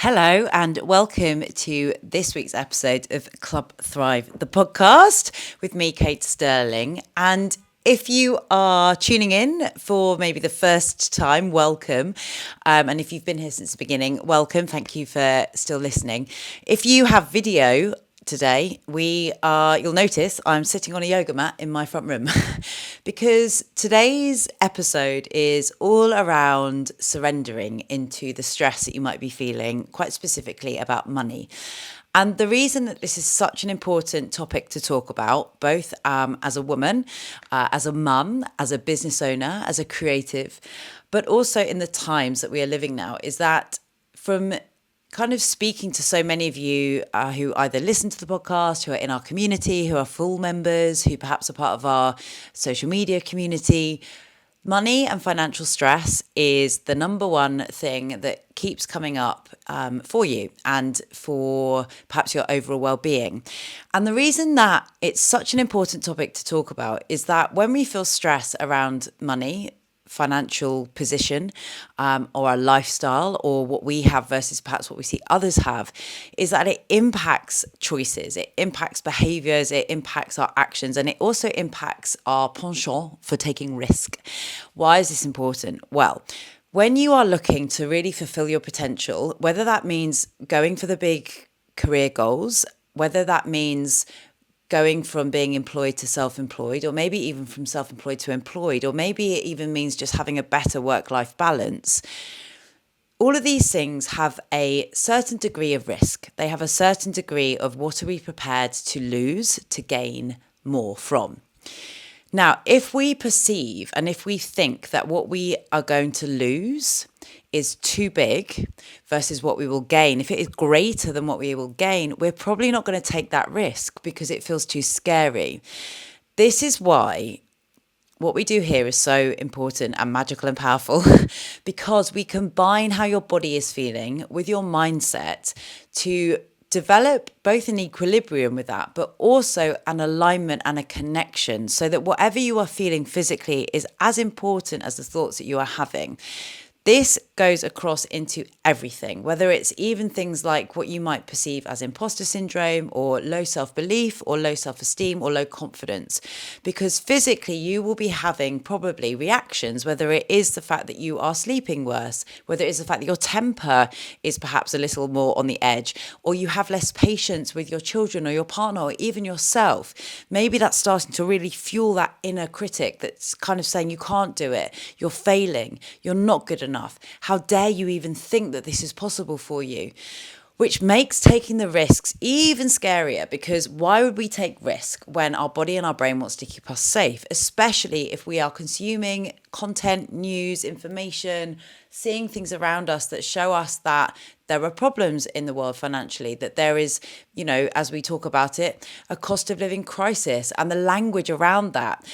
Hello and welcome to this week's episode of Club Thrive, the podcast with me, Kate Sterling. And if you are tuning in for maybe the first time, welcome. And if you've been here since the beginning, welcome. Thank you for still listening. If you have video today, you'll notice I'm sitting on a yoga mat in my front room because today's episode is all around surrendering into the stress that you might be feeling, quite specifically about money. And the reason that this is such an important topic to talk about, both as a woman, as a mum, as a business owner, as a creative, but also in the times that we are living now, is that from kind of speaking to so many of you who either listen to the podcast, who are in our community, who are full members, who perhaps are part of our social media community, money and financial stress is the number one thing that keeps coming up for you and for perhaps your overall well-being. And the reason that it's such an important topic to talk about is that when we feel stress around money, financial position, or our lifestyle, or what we have versus perhaps what we see others have, is that it impacts choices, it impacts behaviors, it impacts our actions, and it also impacts our penchant for taking risk. Why is this important? Well, when you are looking to really fulfill your potential, whether that means going for the big career goals, whether that means going from being employed to self-employed, or maybe even from self-employed to employed, or maybe it even means just having a better work-life balance. All of these things have a certain degree of risk. They have a certain degree of what are we prepared to lose to gain more from. Now, if we perceive and if we think that what we are going to lose is too big versus what we will gain, if it is greater than what we will gain, we're probably not going to take that risk because it feels too scary. This is why what we do here is so important and magical and powerful because we combine how your body is feeling with your mindset to develop both an equilibrium with that, but also an alignment and a connection so that whatever you are feeling physically is as important as the thoughts that you are having. This goes across into everything, whether it's even things like what you might perceive as imposter syndrome or low self-belief or low self-esteem or low confidence, because physically you will be having probably reactions, whether it is the fact that you are sleeping worse, whether it is the fact that your temper is perhaps a little more on the edge, or you have less patience with your children or your partner or even yourself. Maybe that's starting to really fuel that inner critic that's kind of saying you can't do it, you're failing, you're not good enough. How dare you even think that this is possible for you? Which makes taking the risks even scarier, because why would we take risk when our body and our brain wants to keep us safe, especially if we are consuming content, news, information, seeing things around us that show us that there are problems in the world financially, that there is, as we talk about it, a cost of living crisis and the language around that.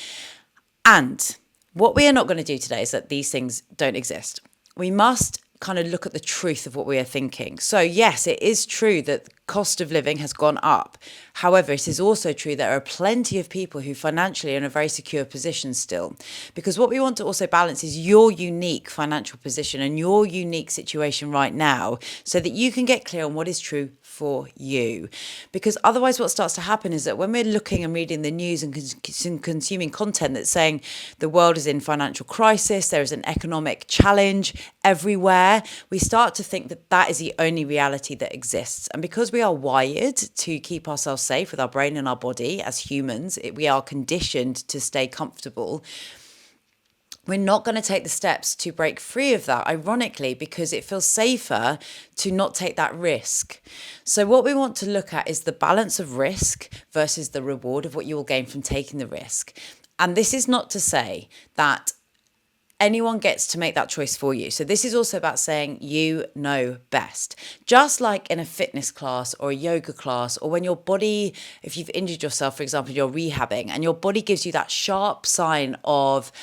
And what we are not going to do today is that these things don't exist. We must kind of look at the truth of what we are thinking. So yes, it is true that cost of living has gone up. However, it is also true there are plenty of people who financially are in a very secure position still. Because what we want to also balance is your unique financial position and your unique situation right now so that you can get clear on what is true for you. Because otherwise what starts to happen is that when we're looking and reading the news and consuming content that's saying the world is in financial crisis, there is an economic challenge everywhere, we start to think that that is the only reality that exists. And because we are wired to keep ourselves safe with our brain and our body as humans, we are conditioned to stay comfortable. We're not going to take the steps to break free of that, ironically, because it feels safer to not take that risk. So what we want to look at is the balance of risk versus the reward of what you will gain from taking the risk. And this is not to say that anyone gets to make that choice for you. So this is also about saying you know best. Just like in a fitness class or a yoga class, or when your body, if you've injured yourself, for example, you're rehabbing and your body gives you that sharp sign of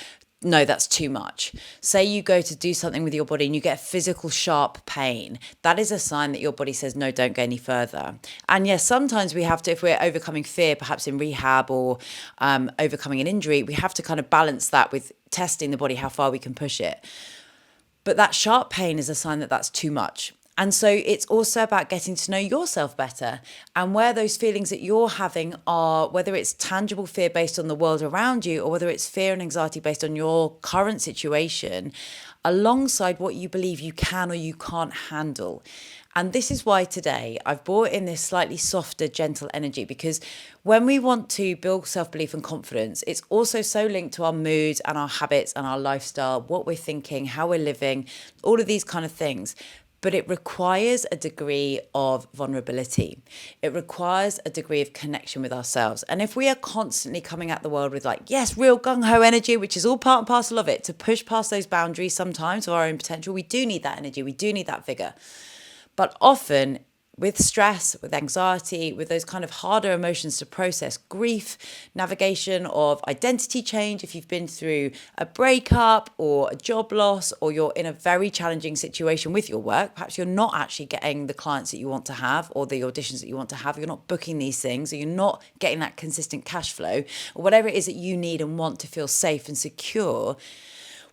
no, that's too much. Say you go to do something with your body and you get physical sharp pain. That is a sign that your body says, no, don't go any further. And yes, sometimes we have to, if we're overcoming fear, perhaps in rehab or overcoming an injury, we have to kind of balance that with testing the body, how far we can push it. But that sharp pain is a sign that that's too much. And so it's also about getting to know yourself better, and where those feelings that you're having are, whether it's tangible fear based on the world around you or whether it's fear and anxiety based on your current situation, alongside what you believe you can or you can't handle. And this is why today I've brought in this slightly softer, gentle energy, because when we want to build self-belief and confidence, it's also so linked to our moods and our habits and our lifestyle, what we're thinking, how we're living, all of these kind of things. But it requires a degree of vulnerability. It requires a degree of connection with ourselves. And if we are constantly coming at the world with like, yes, real gung-ho energy, which is all part and parcel of it, to push past those boundaries sometimes of our own potential, we do need that energy, we do need that vigor. But often with stress, with anxiety, with those kind of harder emotions to process, grief, navigation of identity change, if you've been through a breakup or a job loss, or you're in a very challenging situation with your work, perhaps you're not actually getting the clients that you want to have or the auditions that you want to have, you're not booking these things, or you're not getting that consistent cash flow, or whatever it is that you need and want to feel safe and secure,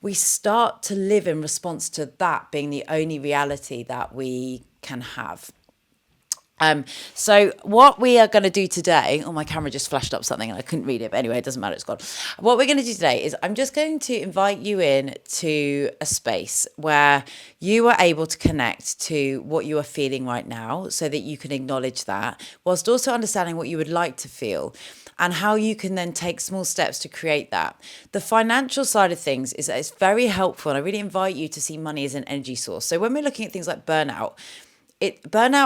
we start to live in response to that being the only reality that we can have. So what we are going to do today, my camera just flashed up something and I couldn't read it, but anyway, it doesn't matter, it's gone. What we're going to do today is I'm just going to invite you in to a space where you are able to connect to what you are feeling right now, so that you can acknowledge that, whilst also understanding what you would like to feel and how you can then take small steps to create that. The financial side of things is that it's very helpful, and I really invite you to see money as an energy source. So when we're looking at things like burnout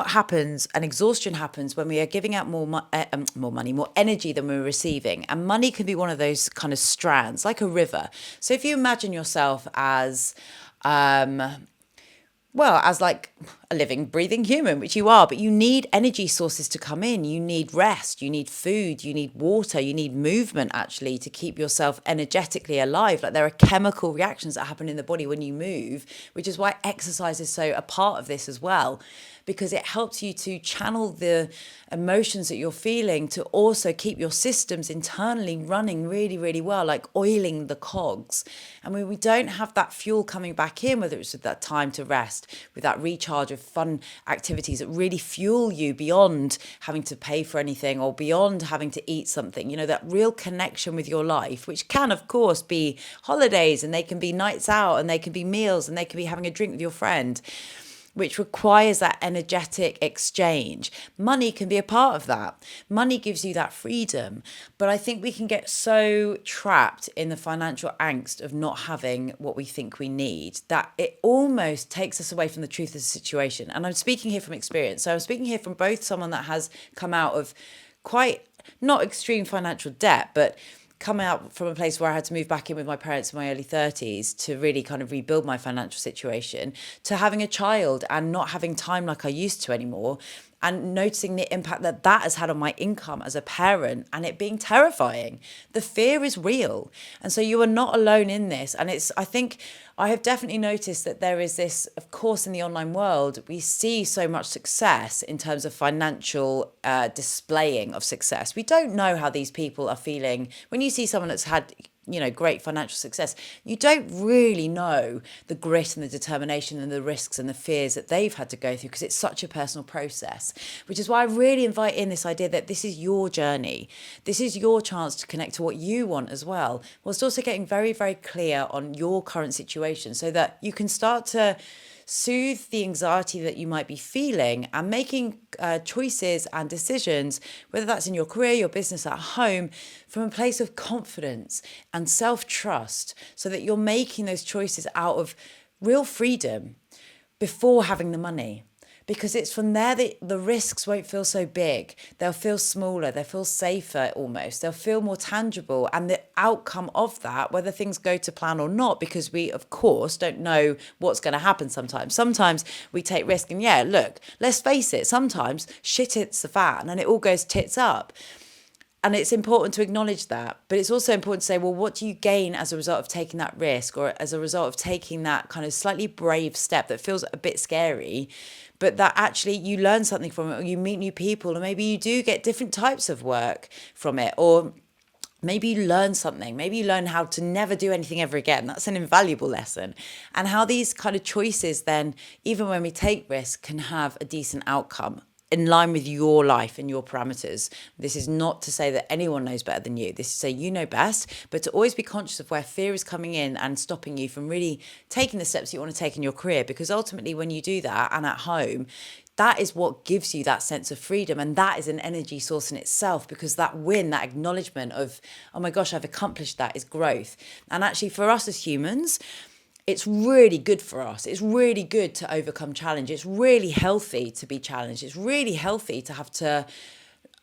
happens and exhaustion happens when we are giving out more money, more energy than we're receiving. And money can be one of those kind of strands, like a river. So if you imagine yourself as like a living, breathing human, which you are, but you need energy sources to come in. You need rest, you need food, you need water, you need movement actually to keep yourself energetically alive. Like there are chemical reactions that happen in the body when you move, which is why exercise is so a part of this as well, because it helps you to channel the emotions that you're feeling to also keep your systems internally running really, really well, like oiling the cogs. And when we don't have that fuel coming back in, whether it's with that time to rest, with that recharge of fun activities that really fuel you beyond having to pay for anything or beyond having to eat something, that real connection with your life, which can, of course, be holidays, and they can be nights out, and they can be meals, and they can be having a drink with your friend, which requires that energetic exchange. Money can be a part of that. Money gives you that freedom. But I think we can get so trapped in the financial angst of not having what we think we need that it almost takes us away from the truth of the situation. And I'm speaking here from experience. So I'm speaking here from both someone that has come out of quite not extreme financial debt, but come out from a place where I had to move back in with my parents in my early 30s to really kind of rebuild my financial situation, to having a child and not having time like I used to anymore, and noticing the impact that that has had on my income as a parent, and it being terrifying. The fear is real. And so you are not alone in this. And I think I have definitely noticed that there is this, of course, in the online world, we see so much success in terms of financial displaying of success. We don't know how these people are feeling. When you see someone that's had great financial success, you don't really know the grit and the determination and the risks and the fears that they've had to go through, because it's such a personal process, which is why I really invite in this idea that this is your journey. This is your chance to connect to what you want as well, whilst also getting very, very clear on your current situation, so that you can start to soothe the anxiety that you might be feeling, and making choices and decisions, whether that's in your career, your business, at home, from a place of confidence and self-trust, so that you're making those choices out of real freedom before having the money. Because it's from there that the risks won't feel so big. They'll feel smaller, they'll feel safer almost, they'll feel more tangible. And the outcome of that, whether things go to plan or not, because we, of course, don't know what's going to happen sometimes. Sometimes we take risk, and look, let's face it, sometimes shit hits the fan and it all goes tits up. And it's important to acknowledge that. But it's also important to say, well, what do you gain as a result of taking that risk, or as a result of taking that kind of slightly brave step that feels a bit scary, but that actually you learn something from it, or you meet new people, or maybe you do get different types of work from it, or Maybe you learn something. Maybe you learn how to never do anything ever again. That's an invaluable lesson. And how these kind of choices then, even when we take risks, can have a decent outcome in line with your life and your parameters. This is not to say that anyone knows better than you. This is to say you know best, but to always be conscious of where fear is coming in and stopping you from really taking the steps you want to take in your career. Because ultimately, when you do that and at home, that is what gives you that sense of freedom. And that is an energy source in itself, because that win, that acknowledgement of, oh my gosh, I've accomplished that, is growth. And actually for us as humans, it's really good for us. It's really good to overcome challenge. It's really healthy to be challenged. It's really healthy to have to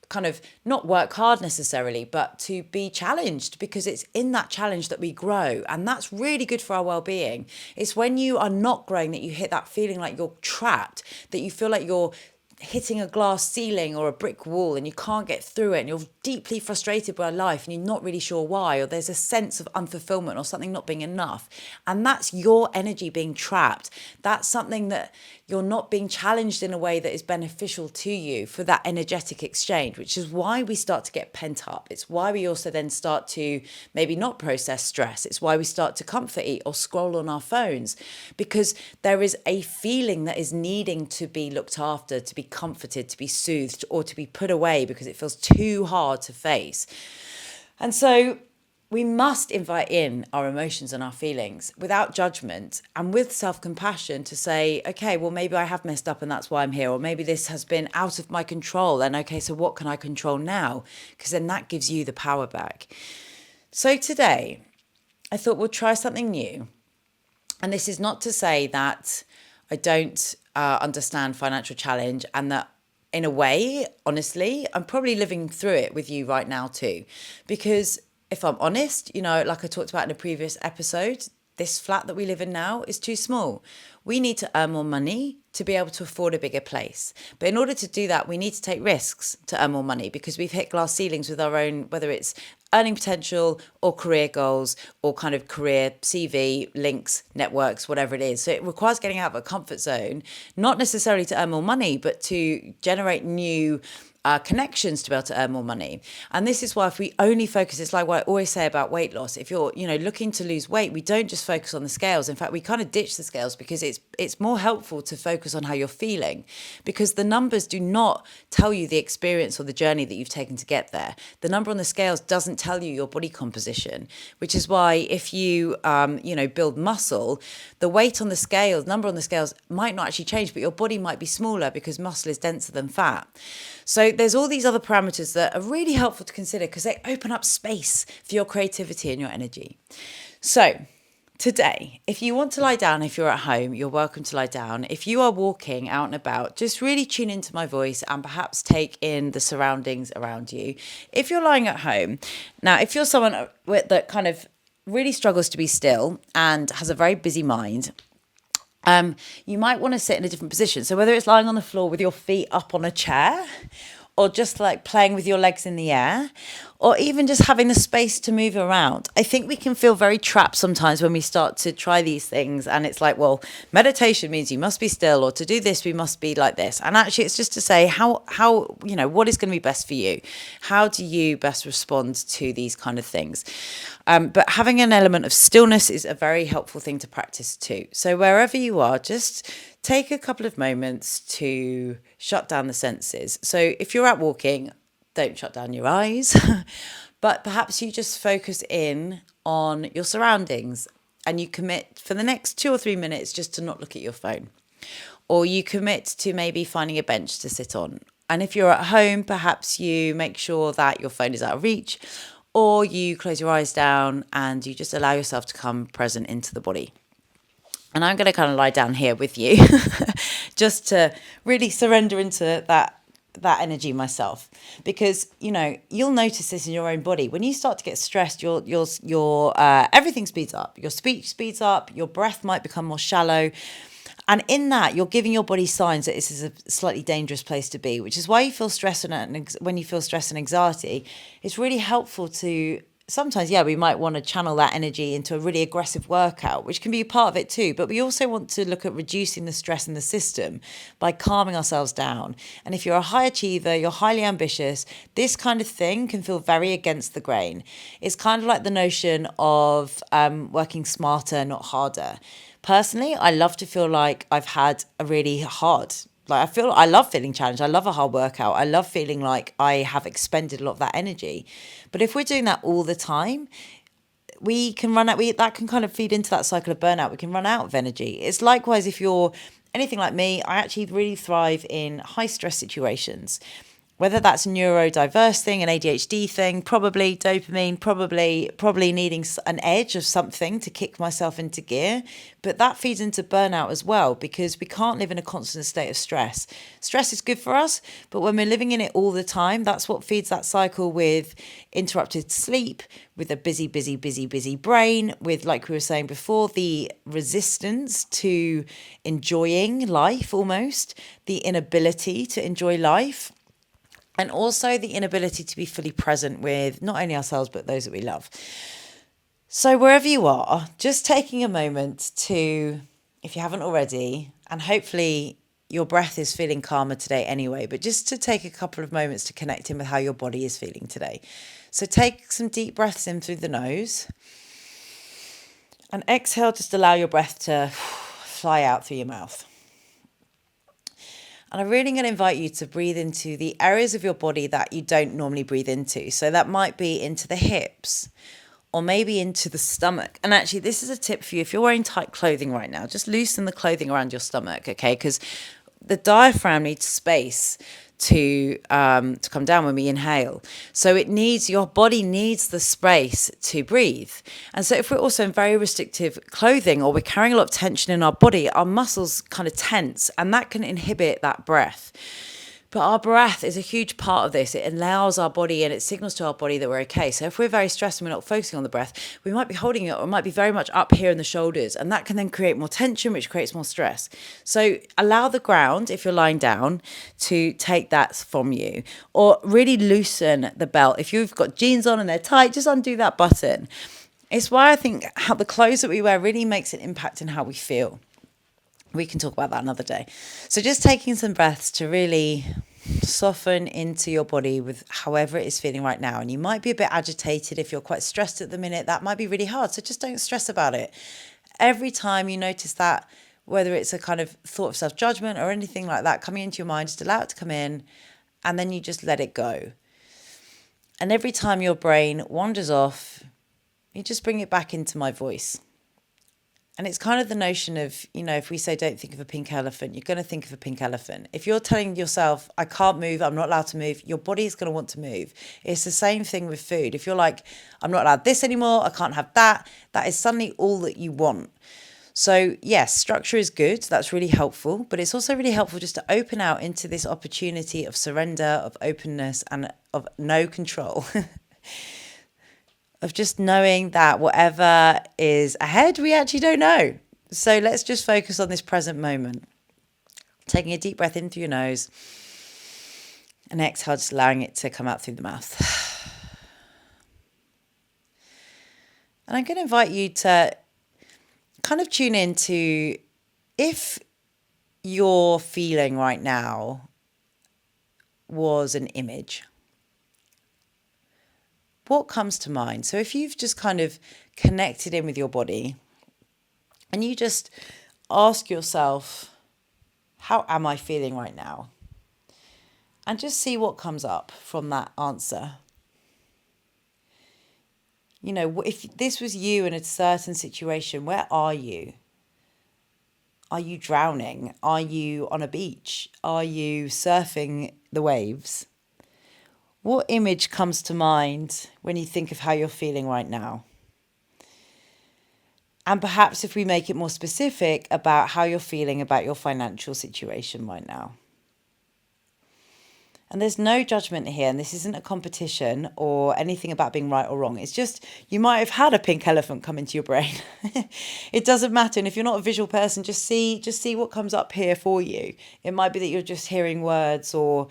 kind of not work hard necessarily, but to be challenged, because it's in that challenge that we grow. And that's really good for our well-being. It's when you are not growing that you hit that feeling like you're trapped, that you feel like you're hitting a glass ceiling or a brick wall and you can't get through it, and you're deeply frustrated by life and you're not really sure why, or there's a sense of unfulfillment or something not being enough. And that's your energy being trapped. That's something that you're not being challenged in a way that is beneficial to you for that energetic exchange, which is why we start to get pent up. It's why we also then start to maybe not process stress. It's why we start to comfort eat or scroll on our phones, because there is a feeling that is needing to be looked after, to be comforted, to be soothed, or to be put away because it feels too hard to face. And so we must invite in our emotions and our feelings without judgment and with self-compassion to say, okay, well, maybe I have messed up and that's why I'm here. Or maybe this has been out of my control. And okay, so what can I control now? Because then that gives you the power back. So today, I thought we'll try something new. And this is not to say that I don't understand financial challenge, and that in a way, honestly, I'm probably living through it with you right now too. Because if I'm honest, like I talked about in a previous episode, this flat that we live in now is too small. We need to earn more money to be able to afford a bigger place. But in order to do that, we need to take risks to earn more money, because we've hit glass ceilings with our own, whether it's earning potential or career goals or kind of career CV, links, networks, whatever it is. So it requires getting out of a comfort zone, not necessarily to earn more money, but to generate new connections to be able to earn more money. And this is why if we only focus, it's like what I always say about weight loss. If you're, looking to lose weight, we don't just focus on the scales. In fact, we kind of ditch the scales, because it's more helpful to focus on how you're feeling, because the numbers do not tell you the experience or the journey that you've taken to get there. The number on the scales doesn't tell you your body composition, which is why if you, build muscle, the weight on the scales, number on the scales might not actually change, but your body might be smaller because muscle is denser than fat. So there's all these other parameters that are really helpful to consider, because they open up space for your creativity and your energy. So today, if you want to lie down, if you're at home, you're welcome to lie down. If you are walking out and about, just really tune into my voice and perhaps take in the surroundings around you. If you're lying at home, now, if you're someone that kind of really struggles to be still and has a very busy mind, you might want to sit in a different position. So whether it's lying on the floor with your feet up on a chair, or just like playing with your legs in the air, or even just having the space to move around. I think we can feel very trapped sometimes when we start to try these things, and it's like, well, meditation means you must be still, or to do this we must be like this. And actually it's just to say how what is going to be best for you? How do you best respond to these kind of things? But having an element of stillness is a very helpful thing to practice too. So wherever you are, just take a couple of moments to shut down the senses. So if you're out walking, don't shut down your eyes, but perhaps you just focus in on your surroundings, and you commit for the next 2 or 3 minutes just to not look at your phone. Or you commit to maybe finding a bench to sit on. And if you're at home, perhaps you make sure that your phone is out of reach, or you close your eyes down and you just allow yourself to come present into the body. And I'm going to kind of lie down here with you just to really surrender into that energy myself, because you'll notice this in your own body. When you start to get stressed, your everything speeds up. Your speech speeds up. Your breath might become more shallow. And in that, you're giving your body signs that this is a slightly dangerous place to be, which is why you feel stress when you feel stress and anxiety. It's really helpful to sometimes, yeah, we might want to channel that energy into a really aggressive workout, which can be a part of it too. But we also want to look at reducing the stress in the system by calming ourselves down. And if you're a high achiever, you're highly ambitious, this kind of thing can feel very against the grain. It's kind of like the notion of working smarter, not harder. Personally, I love to feel like I've had a really hard, I love feeling challenged. I love a hard workout. I love feeling like I have expended a lot of that energy. But if we're doing that all the time, we can run out, that can kind of feed into that cycle of burnout. We can run out of energy. It's likewise if you're anything like me. I actually really thrive in high stress situations. Whether that's a neurodiverse thing, an ADHD thing, probably dopamine, probably needing an edge of something to kick myself into gear. But that feeds into burnout as well, because we can't live in a constant state of stress. Stress is good for us, but when we're living in it all the time, that's what feeds that cycle with interrupted sleep, with a busy brain, with, like we were saying before, the resistance to enjoying life almost, the inability to enjoy life. And also the inability to be fully present with not only ourselves, but those that we love. So wherever you are, just taking a moment to, if you haven't already, and hopefully your breath is feeling calmer today anyway, but just to take a couple of moments to connect in with how your body is feeling today. So take some deep breaths in through the nose. And exhale, just allow your breath to fly out through your mouth. And I'm really going to invite you to breathe into the areas of your body that you don't normally breathe into. So that might be into the hips or maybe into the stomach. And actually, this is a tip for you. If you're wearing tight clothing right now, just loosen the clothing around your stomach, okay? Because the diaphragm needs space to come down when we inhale. So your body needs the space to breathe. And so if we're also in very restrictive clothing or we're carrying a lot of tension in our body, our muscles kind of tense, and that can inhibit that breath. But our breath is a huge part of this. It allows our body and it signals to our body that we're okay. So if we're very stressed and we're not focusing on the breath, we might be holding it or it might be very much up here in the shoulders. And that can then create more tension, which creates more stress. So allow the ground, if you're lying down, to take that from you. Or really loosen the belt. If you've got jeans on and they're tight, just undo that button. It's why I think how the clothes that we wear really makes an impact in how we feel. We can talk about that another day. So just taking some breaths to really soften into your body with however it is feeling right now. And you might be a bit agitated if you're quite stressed at the minute. That might be really hard. So just don't stress about it. Every time you notice that, whether it's a kind of thought of self-judgment or anything like that coming into your mind, just allow it to come in and then you just let it go. And every time your brain wanders off, you just bring it back into my voice. And it's kind of the notion of, if we say don't think of a pink elephant, you're going to think of a pink elephant. If you're telling yourself, I can't move, I'm not allowed to move, your body is going to want to move. It's the same thing with food. If you're like, I'm not allowed this anymore, I can't have that, that is suddenly all that you want. So yes, structure is good. That's really helpful. But it's also really helpful just to open out into this opportunity of surrender, of openness, and of no control. Of just knowing that whatever is ahead, we actually don't know. So let's just focus on this present moment. Taking a deep breath in through your nose and exhale, just allowing it to come out through the mouth. And I'm going to invite you to kind of tune into if your feeling right now was an image. What comes to mind? So if you've just kind of connected in with your body and you just ask yourself, how am I feeling right now? And just see what comes up from that answer. If this was you in a certain situation, where are you? Are you drowning? Are you on a beach? Are you surfing the waves? What image comes to mind when you think of how you're feeling right now? And perhaps if we make it more specific about how you're feeling about your financial situation right now. And there's no judgment here, and this isn't a competition or anything about being right or wrong. It's just you might have had a pink elephant come into your brain. It doesn't matter. And if you're not a visual person, just see what comes up here for you. It might be that you're just hearing words or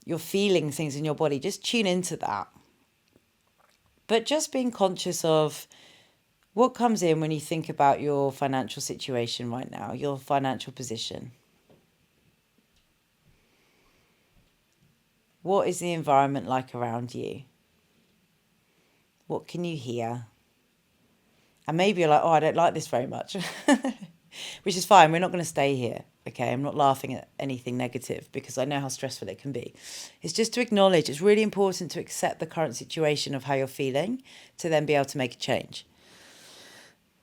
you're feeling things in your body. Just tune into that. But just being conscious of what comes in when you think about your financial situation right now, your financial position. What is the environment like around you? What can you hear? And maybe you're like, oh, I don't like this very much, which is fine. We're not going to stay here. Okay. I'm not laughing at anything negative because I know how stressful it can be. It's just to acknowledge, it's really important to accept the current situation of how you're feeling to then be able to make a change.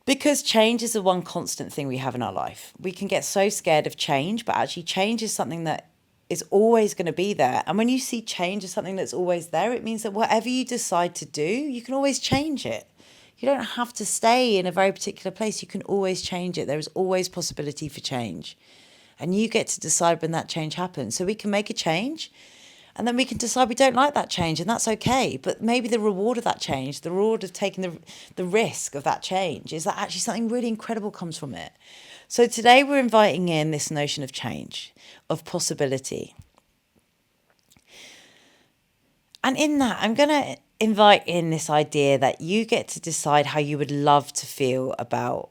Because change is the one constant thing we have in our life. We can get so scared of change, but actually change is something that is always going to be there. And when you see change as something that's always there, it means that whatever you decide to do, you can always change it. You don't have to stay in a very particular place. You can always change it. There is always possibility for change. And you get to decide when that change happens. So we can make a change and then we can decide we don't like that change, and that's okay. But maybe the reward of that change, the reward of taking the risk of that change, is that actually something really incredible comes from it. So today we're inviting in this notion of change, of possibility. And in that, I'm going to invite in this idea that you get to decide how you would love to feel about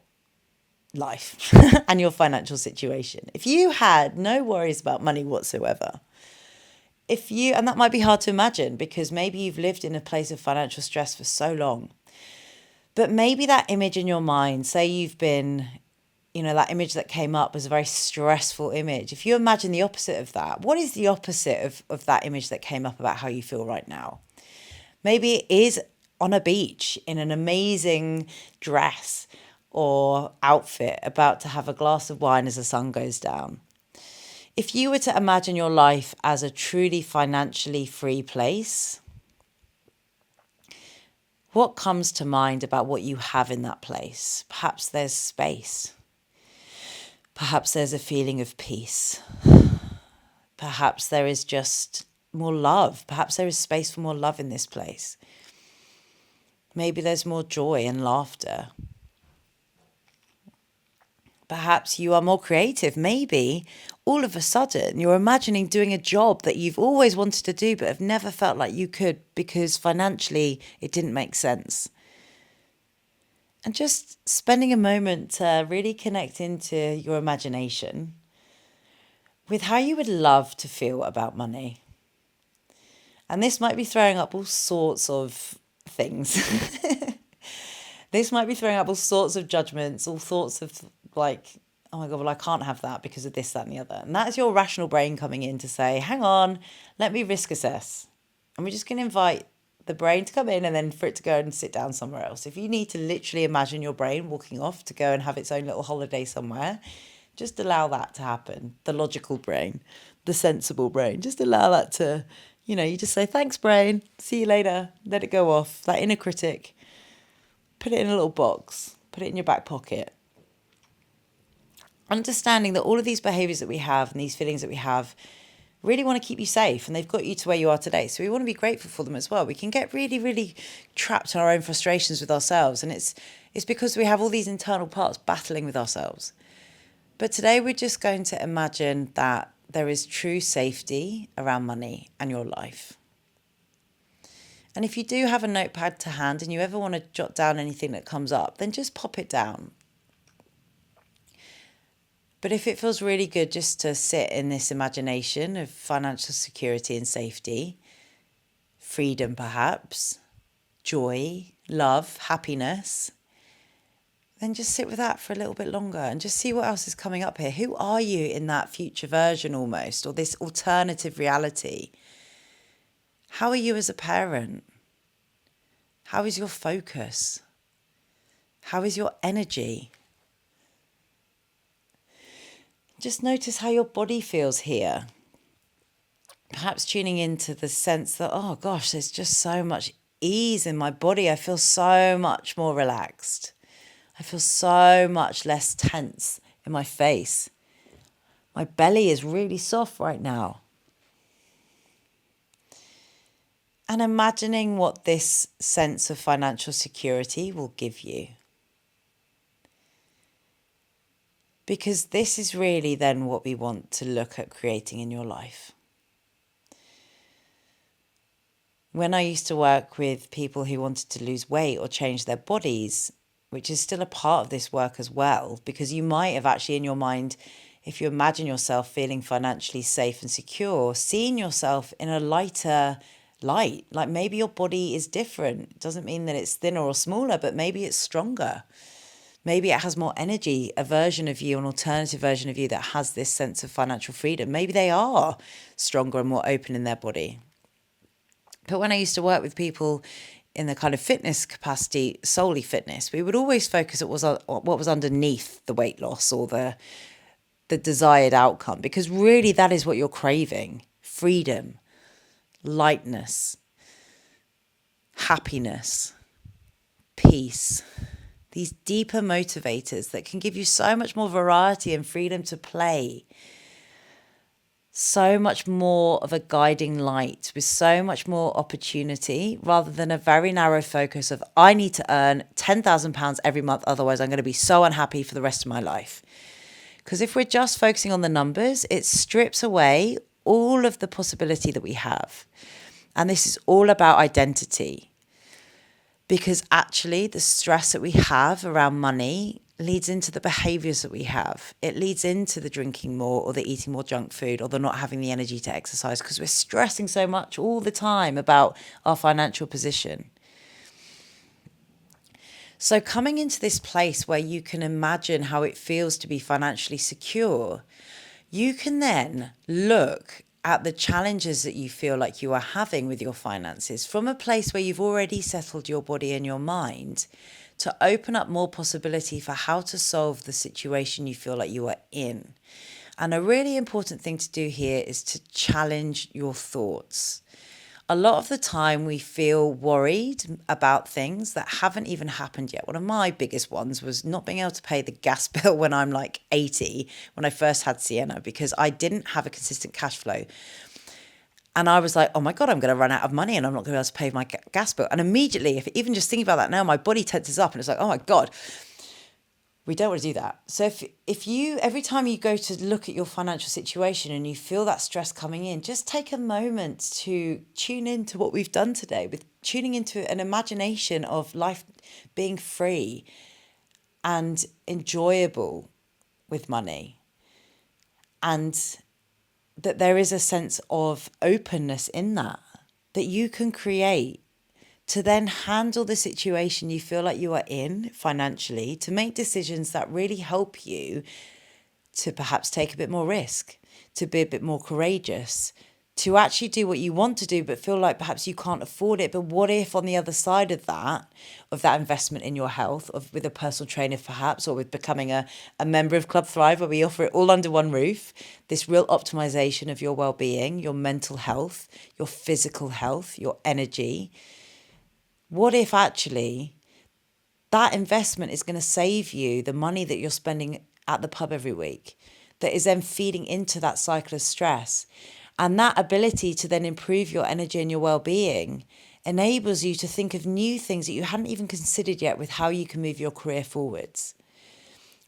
life and your financial situation. If you had no worries about money whatsoever, and that might be hard to imagine because maybe you've lived in a place of financial stress for so long, but maybe that image in your mind, say you've been, that image that came up was a very stressful image. If you imagine the opposite of that, what is the opposite of that image that came up about how you feel right now? Maybe it is on a beach in an amazing dress or outfit, about to have a glass of wine as the sun goes down. If you were to imagine your life as a truly financially free place, what comes to mind about what you have in that place? Perhaps there's space. Perhaps there's a feeling of peace. Perhaps there is just more love. Perhaps there is space for more love in this place. Maybe there's more joy and laughter. Perhaps you are more creative. Maybe all of a sudden you're imagining doing a job that you've always wanted to do but have never felt like you could because financially it didn't make sense. And just spending a moment to really connect into your imagination with how you would love to feel about money. And this might be throwing up all sorts of things. This might be throwing up all sorts of judgments, all sorts of like, oh my God, well, I can't have that because of this, that, and the other. And that is your rational brain coming in to say, hang on, let me risk assess. And we're just going to invite the brain to come in and then for it to go and sit down somewhere else. If you need to literally imagine your brain walking off to go and have its own little holiday somewhere, just allow that to happen. The logical brain, the sensible brain, just allow that to, you just say, thanks, brain. See you later. Let it go off. That inner critic. Put it in a little box, put it in your back pocket. Understanding that all of these behaviors that we have and these feelings that we have really want to keep you safe, and they've got you to where you are today. So we want to be grateful for them as well. We can get really, really trapped in our own frustrations with ourselves. And it's because we have all these internal parts battling with ourselves. But today we're just going to imagine that there is true safety around money and your life. And if you do have a notepad to hand and you ever want to jot down anything that comes up, then just pop it down. But if it feels really good just to sit in this imagination of financial security and safety, freedom perhaps, joy, love, happiness, then just sit with that for a little bit longer and just see what else is coming up here. Who are you in that future version almost, or this alternative reality? How are you as a parent? How is your focus? How is your energy? Just notice how your body feels here. Perhaps tuning into the sense that, oh gosh, there's just so much ease in my body. I feel so much more relaxed. I feel so much less tense in my face. My belly is really soft right now. And imagining what this sense of financial security will give you. Because this is really then what we want to look at creating in your life. When I used to work with people who wanted to lose weight or change their bodies, which is still a part of this work as well, because you might have actually in your mind, if you imagine yourself feeling financially safe and secure, seeing yourself in a lighter light, like maybe your body is different. It doesn't mean that it's thinner or smaller, but maybe it's stronger. Maybe it has more energy, a version of you, an alternative version of you that has this sense of financial freedom. Maybe they are stronger and more open in their body. But when I used to work with people in the kind of fitness capacity, solely fitness, we would always focus on what was underneath the weight loss or the desired outcome, because really that is what you're craving: freedom, lightness, happiness, peace. These deeper motivators that can give you so much more variety and freedom to play. So much more of a guiding light with so much more opportunity, rather than a very narrow focus of, I need to earn £10,000 every month, otherwise I'm going to be so unhappy for the rest of my life. Because if we're just focusing on the numbers, it strips away all of the possibility that we have. And this is all about identity. Because actually the stress that we have around money leads into the behaviors that we have. It leads into the drinking more or the eating more junk food or the not having the energy to exercise, because we're stressing so much all the time about our financial position. So coming into this place where you can imagine how it feels to be financially secure, you can then look at the challenges that you feel like you are having with your finances from a place where you've already settled your body and your mind, to open up more possibility for how to solve the situation you feel like you are in. And a really important thing to do here is to challenge your thoughts. A lot of the time we feel worried about things that haven't even happened yet. One of my biggest ones was not being able to pay the gas bill when I'm like 80, when I first had Sienna, because I didn't have a consistent cash flow. And I was like, oh my God, I'm going to run out of money and I'm not going to be able to pay my gas bill. And immediately, if even just thinking about that now, my body tenses up and it's like, oh my God, we don't want to do that. So if you, every time you go to look at your financial situation and you feel that stress coming in, just take a moment to tune into what we've done today, with tuning into an imagination of life being free and enjoyable with money. And that there is a sense of openness in that you can create to then handle the situation you feel like you are in financially, to make decisions that really help you to perhaps take a bit more risk, to be a bit more courageous, to actually do what you want to do, but feel like perhaps you can't afford it. But what if on the other side of that investment in your health, with a personal trainer perhaps, or with becoming a member of Club Thrive, where we offer it all under one roof, this real optimization of your well-being, your mental health, your physical health, your energy. What if actually that investment is going to save you the money that you're spending at the pub every week, that is then feeding into that cycle of stress? And that ability to then improve your energy and your well-being enables you to think of new things that you hadn't even considered yet, with how you can move your career forwards,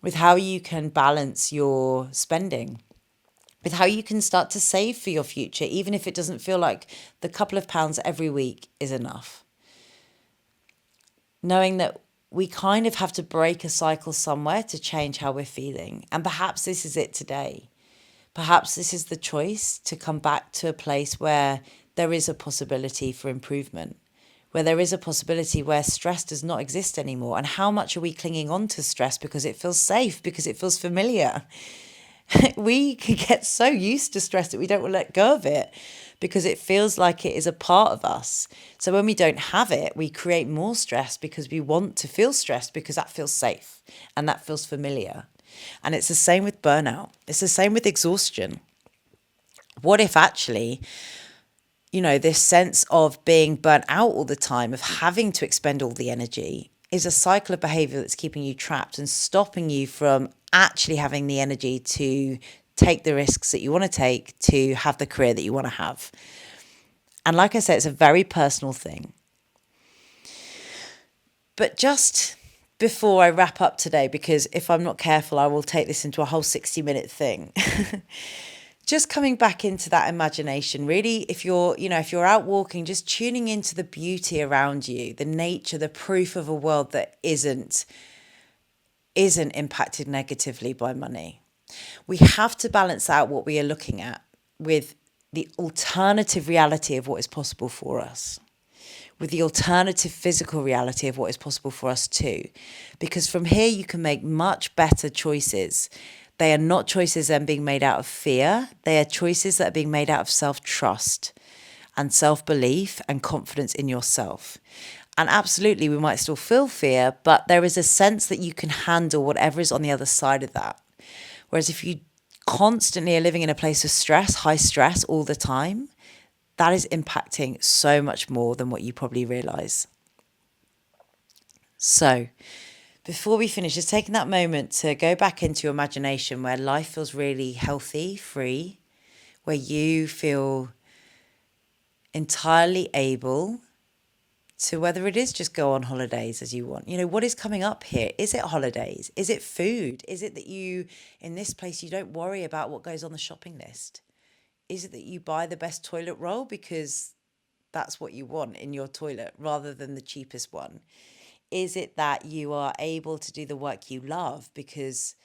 with how you can balance your spending, with how you can start to save for your future, even if it doesn't feel like the couple of pounds every week is enough. Knowing that we kind of have to break a cycle somewhere to change how we're feeling. And perhaps this is it today. Perhaps this is the choice to come back to a place where there is a possibility for improvement, where there is a possibility where stress does not exist anymore. And how much are we clinging on to stress because it feels safe, because it feels familiar? We can get so used to stress that we don't want to let go of it, because it feels like it is a part of us. So when we don't have it, we create more stress because we want to feel stressed, because that feels safe and that feels familiar. And it's the same with burnout. It's the same with exhaustion. What if actually, this sense of being burnt out all the time, of having to expend all the energy, is a cycle of behavior that's keeping you trapped and stopping you from actually having the energy to take the risks that you want to take, to have the career that you want to have. And like I said, it's a very personal thing. But just before I wrap up today, because if I'm not careful, I will take this into a whole 60-minute thing. just coming back into that imagination, really, if you're out walking, just tuning into the beauty around you, the nature, the proof of a world that isn't impacted negatively by money. We have to balance out what we are looking at with the alternative reality of what is possible for us, with the alternative physical reality of what is possible for us too. Because from here, you can make much better choices. They are not choices that are being made out of fear. They are choices that are being made out of self-trust and self-belief and confidence in yourself. And absolutely, we might still feel fear, but there is a sense that you can handle whatever is on the other side of that. Whereas if you constantly are living in a place of stress, high stress all the time, that is impacting so much more than what you probably realize. So before we finish, just taking that moment to go back into your imagination where life feels really healthy, free, where you feel entirely able to, whether it is just go on holidays as you want. What is coming up here? Is it holidays? Is it food? Is it that you, in this place, you don't worry about what goes on the shopping list? Is it that you buy the best toilet roll because that's what you want in your toilet rather than the cheapest one? Is it that you are able to do the work you love because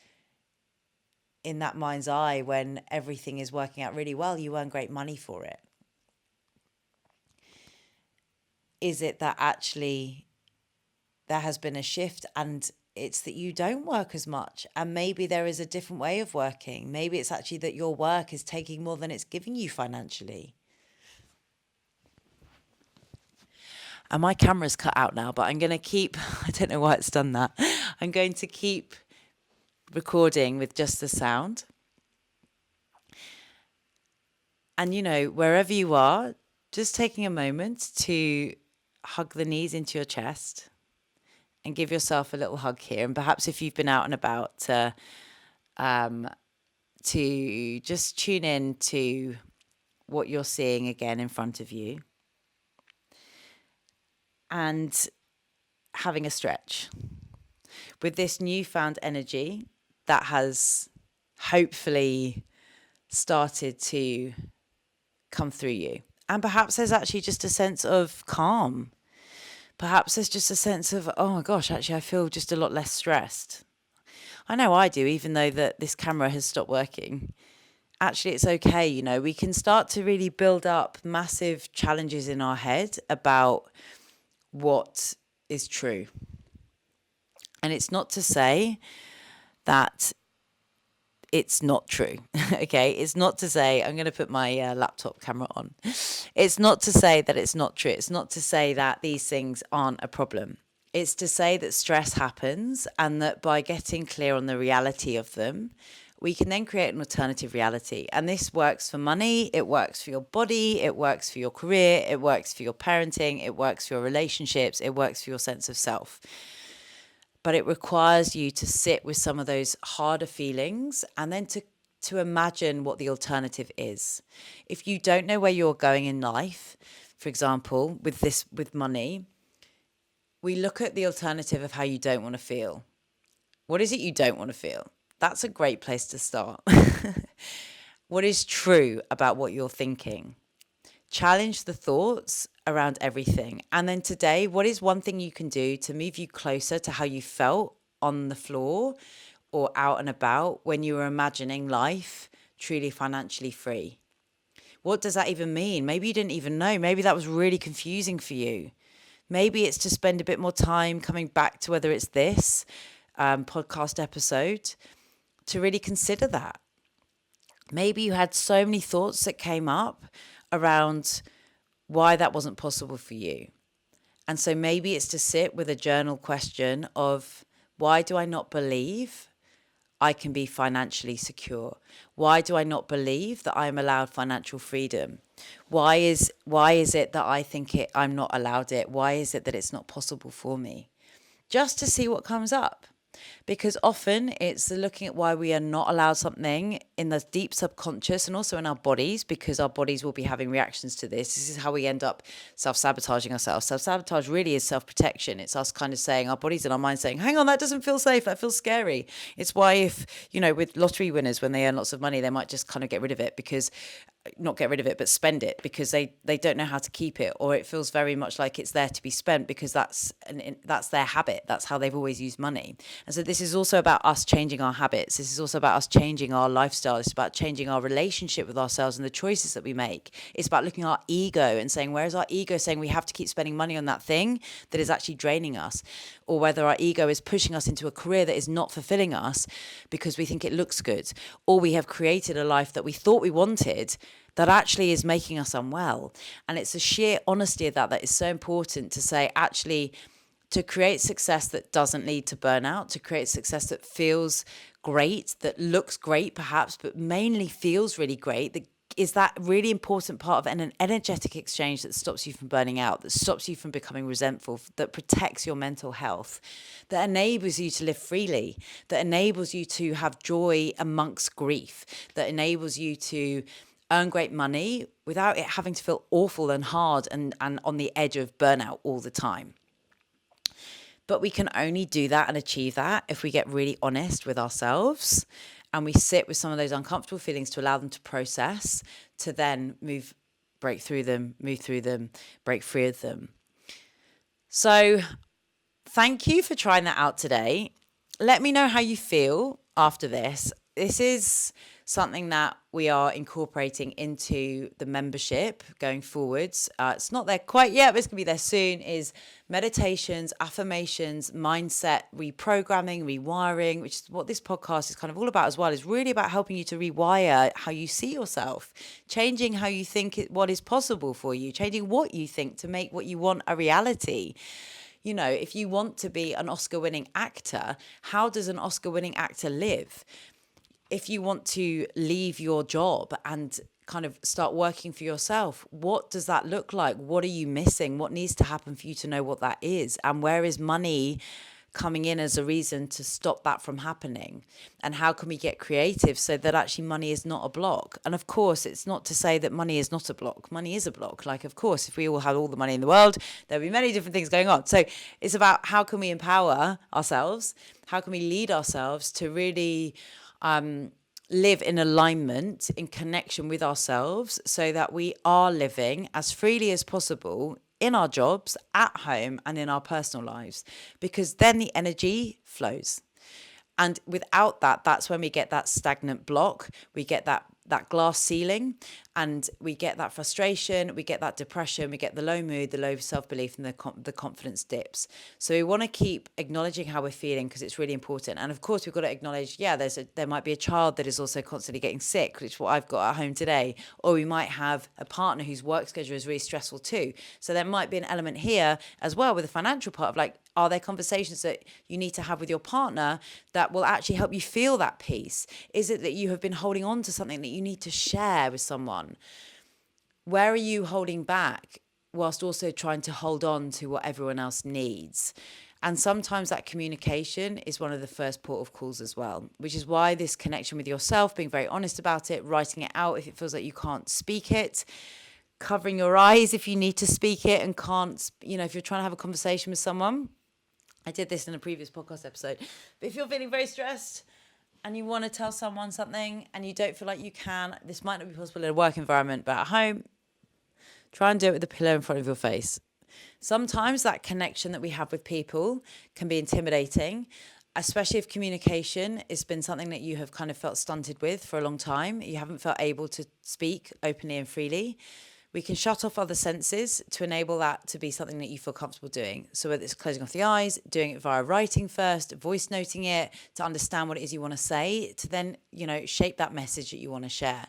in that mind's eye, when everything is working out really well, you earn great money for it? Is it that actually there has been a shift and it's that you don't work as much and maybe there is a different way of working? Maybe it's actually that your work is taking more than it's giving you financially. And my camera's cut out now, but I'm going to keep, I don't know why it's done that. I'm going to keep recording with just the sound. And, wherever you are, just taking a moment to hug the knees into your chest and give yourself a little hug here. And perhaps if you've been out and about, to just tune in to what you're seeing again in front of you. And having a stretch with this newfound energy that has hopefully started to come through you. And perhaps there's actually just a sense of calm. Perhaps there's just a sense of, oh my gosh, actually I feel just a lot less stressed. I know I do, even though that this camera has stopped working. Actually, it's okay. We can start to really build up massive challenges in our head about what is true. And it's not to say that it's not true. Okay. It's not to say, I'm going to put my laptop camera on. It's not to say that it's not true. It's not to say that these things aren't a problem. It's to say that stress happens and that by getting clear on the reality of them, we can then create an alternative reality. And this works for money, it works for your body, it works for your career, it works for your parenting, it works for your relationships, it works for your sense of self. But it requires you to sit with some of those harder feelings and then to imagine what the alternative is. If you don't know where you're going in life, for example, with money, we look at the alternative of how you don't want to feel. What is it you don't want to feel? That's a great place to start. What is true about what you're thinking? Challenge the thoughts around everything. And then today, what is one thing you can do to move you closer to how you felt on the floor or out and about when you were imagining life truly financially free? What does that even mean? Maybe you didn't even know. Maybe that was really confusing for you. Maybe it's to spend a bit more time coming back to whether it's this podcast episode to really consider that. Maybe you had so many thoughts that came up around why that wasn't possible for you. And so maybe it's to sit with a journal question of, why do I not believe I can be financially secure? Why do I not believe that I'm allowed financial freedom? Why is it that I think I'm not allowed it? Why is it that it's not possible for me? Just to see what comes up. Because often it's looking at why we are not allowed something in the deep subconscious and also in our bodies, because our bodies will be having reactions to this. This is how we end up self-sabotaging ourselves. Self-sabotage really is self-protection. It's us kind of saying, our bodies and our minds saying, hang on, that doesn't feel safe, that feels scary. It's why if, with lottery winners, when they earn lots of money, they might just kind of get rid of it, because not get rid of it, but spend it, because they don't know how to keep it, or it feels very much like it's there to be spent because that's their habit. That's how they've always used money. And so this is also about us changing our habits. This is also about us changing our lifestyle. It's about changing our relationship with ourselves and the choices that we make. It's about looking at our ego and saying, where is our ego saying we have to keep spending money on that thing that is actually draining us, or whether our ego is pushing us into a career that is not fulfilling us because we think it looks good, or we have created a life that we thought we wanted that actually is making us unwell. And it's the sheer honesty of that is so important, to say, actually, to create success that doesn't lead to burnout, to create success that feels great, that looks great perhaps, but mainly feels really great, that is that really important part of an energetic exchange that stops you from burning out, that stops you from becoming resentful, that protects your mental health, that enables you to live freely, that enables you to have joy amongst grief, that enables you to earn great money without it having to feel awful and hard and on the edge of burnout all the time. But we can only do that and achieve that if we get really honest with ourselves and we sit with some of those uncomfortable feelings to allow them to process, to then break through them, move through them, break free of them. So thank you for trying that out today. Let me know how you feel after this. This is something that we are incorporating into the membership going forwards. It's not there quite yet, but it's going to be there soon, is meditations, affirmations, mindset, reprogramming, rewiring, which is what this podcast is kind of all about as well, is really about helping you to rewire how you see yourself, changing how you think what is possible for you, changing what you think to make what you want a reality. If you want to be an Oscar-winning actor, how does an Oscar-winning actor live? If you want to leave your job and kind of start working for yourself, what does that look like? What are you missing? What needs to happen for you to know what that is? And where is money coming in as a reason to stop that from happening? And how can we get creative so that actually money is not a block? And of course, it's not to say that money is not a block. Money is a block. Like, of course, if we all had all the money in the world, there'd be many different things going on. So it's about how can we empower ourselves? How can we lead ourselves to really live in alignment, in connection with ourselves, so that we are living as freely as possible in our jobs, at home, and in our personal lives, because then the energy flows. And without that, that's when we get that stagnant block, we get that glass ceiling, and we get that frustration, we get that depression, we get the low mood, the low self-belief, and the confidence dips. So we want to keep acknowledging how we're feeling, because it's really important. And of course, we've got to acknowledge, there might be a child that is also constantly getting sick, which is what I've got at home today. Or we might have a partner whose work schedule is really stressful too. So there might be an element here as well with the financial part of, like, are there conversations that you need to have with your partner that will actually help you feel that peace? Is it that you have been holding on to something that you need to share with someone? Where are you holding back whilst also trying to hold on to what everyone else needs? And sometimes that communication is one of the first port of calls as well, which is why this connection with yourself, being very honest about it, writing it out if it feels like you can't speak it, covering your eyes if you need to speak it and can't, if you're trying to have a conversation with someone. I did this in a previous podcast episode. But if you're feeling very stressed and you want to tell someone something and you don't feel like you can, this might not be possible in a work environment, but at home, try and do it with a pillow in front of your face. Sometimes that connection that we have with people can be intimidating, especially if communication has been something that you have kind of felt stunted with for a long time. You haven't felt able to speak openly and freely. We can shut off other senses to enable that to be something that you feel comfortable doing. So whether it's closing off the eyes, doing it via writing first, voice noting it, to understand what it is you want to say, to then, shape that message that you want to share.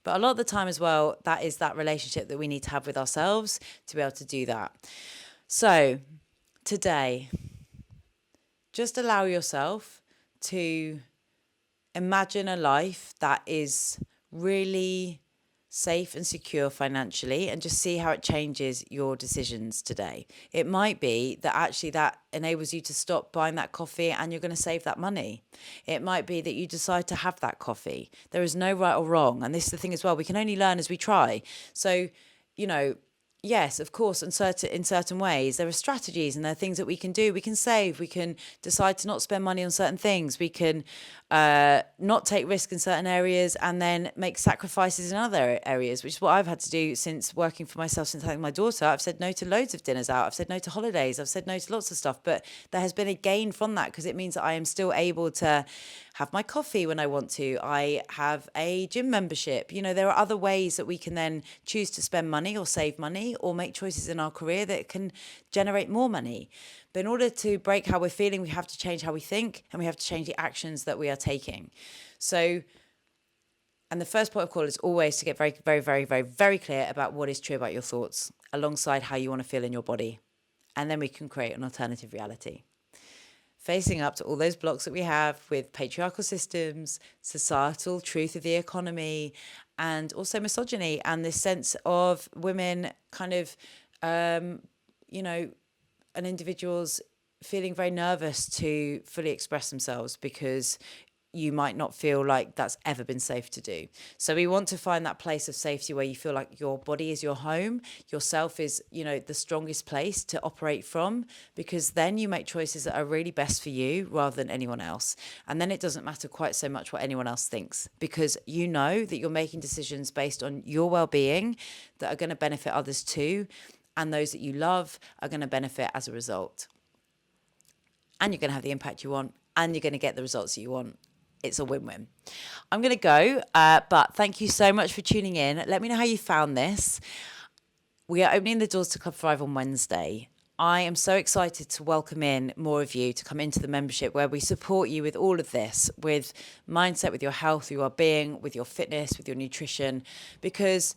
But a lot of the time as well, that is that relationship that we need to have with ourselves to be able to do that. So today, just allow yourself to imagine a life that is really safe and secure financially, and just see how it changes your decisions today. It might be that actually that enables you to stop buying that coffee and you're going to save that money. It might be that you decide to have that coffee. There is no right or wrong. And this is the thing as well, we can only learn as we try. So, you know, yes, of course, in certain ways, there are strategies and there are things that we can do. We can save. We can decide to not spend money on certain things. We can not take risk in certain areas and then make sacrifices in other areas, which is what I've had to do since working for myself, since having my daughter. I've said no to loads of dinners out. I've said no to holidays. I've said no to lots of stuff. But there has been a gain from that because it means that I am still able to have my coffee when I want to. I have a gym membership. There are other ways that we can then choose to spend money or save money or make choices in our career that can generate more money. But in order to break how we're feeling, we have to change how we think and we have to change the actions that we are taking. So, and the first point of call is always to get very, very, very, very, very clear about what is true about your thoughts alongside how you want to feel in your body. And then we can create an alternative reality. Facing up to all those blocks that we have with patriarchal systems, societal truth of the economy, and also misogyny and this sense of women kind of, and individuals feeling very nervous to fully express themselves because you might not feel like that's ever been safe to do. So we want to find that place of safety where you feel like your body is your home, yourself is, the strongest place to operate from, because then you make choices that are really best for you rather than anyone else. And then it doesn't matter quite so much what anyone else thinks, because you know that you're making decisions based on your well-being that are going to benefit others too. And those that you love are going to benefit as a result. And you're going to have the impact you want, and you're going to get the results that you want. It's a win-win. I'm going to go, but thank you so much for tuning in. Let me know how you found this. We are opening the doors to Club Thrive on Wednesday. I am so excited to welcome in more of you to come into the membership where we support you with all of this, with mindset, with your health, your well-being, with your fitness, with your nutrition, because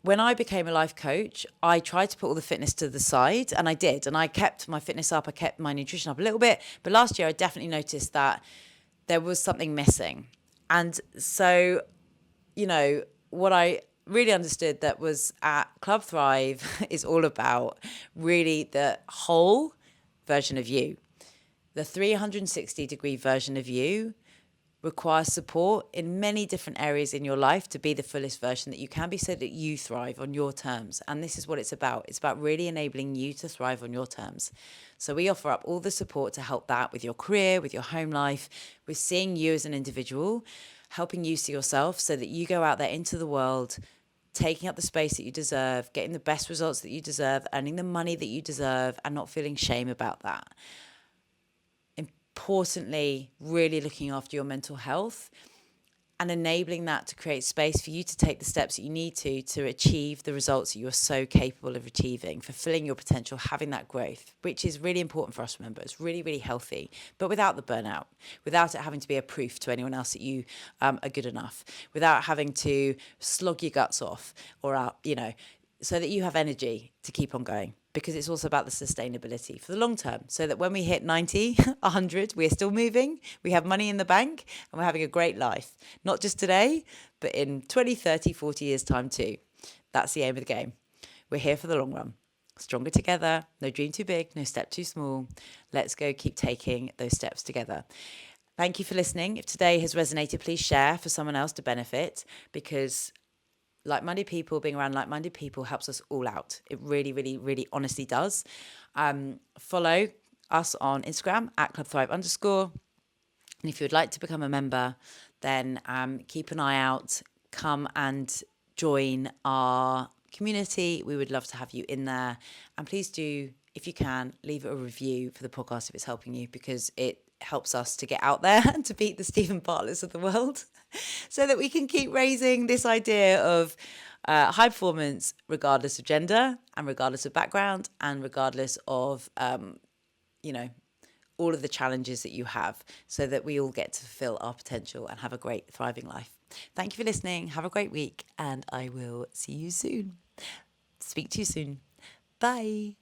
when I became a life coach, I tried to put all the fitness to the side, and I did. And I kept my fitness up, I kept my nutrition up a little bit. But last year, I definitely noticed that there was something missing. And so, what I really understood that was at Club Thrive is all about really the whole version of you. The 360-degree version of you requires support in many different areas in your life to be the fullest version that you can be, so that you thrive on your terms. And this is what it's about. It's about really enabling you to thrive on your terms. So we offer up all the support to help that with your career, with your home life, with seeing you as an individual, helping you see yourself so that you go out there into the world, taking up the space that you deserve, getting the best results that you deserve, earning the money that you deserve, and not feeling shame about that. Importantly, really looking after your mental health and enabling that to create space for you to take the steps that you need to achieve the results that you are so capable of achieving, fulfilling your potential, having that growth, which is really important for us, remember. It's really, really healthy, but without the burnout, without it having to be a proof to anyone else that you are good enough, without having to slog your guts off so that you have energy to keep on going. Because it's also about the sustainability for the long term, so that when we hit 90, 100, we're still moving, we have money in the bank, and we're having a great life. Not just today, but in 20, 30, 40 years' time too. That's the aim of the game. We're here for the long run. Stronger together, no dream too big, no step too small. Let's go keep taking those steps together. Thank you for listening. If today has resonated, please share for someone else to benefit, because like-minded people, being around like-minded people helps us all out. It really, really, really honestly does. Follow us on Instagram at @clubthrive_. And if you would like to become a member, then keep an eye out. Come and join our community. We would love to have you in there. And please do, if you can, leave a review for the podcast if it's helping you, because it helps us to get out there and to beat the Stephen Bartletts of the world, so that we can keep raising this idea of high performance regardless of gender and regardless of background and regardless of all of the challenges that you have, so that we all get to fulfill our potential and have a great thriving life. Thank you for listening. Have a great week, and I will see you soon. Speak to you soon. Bye.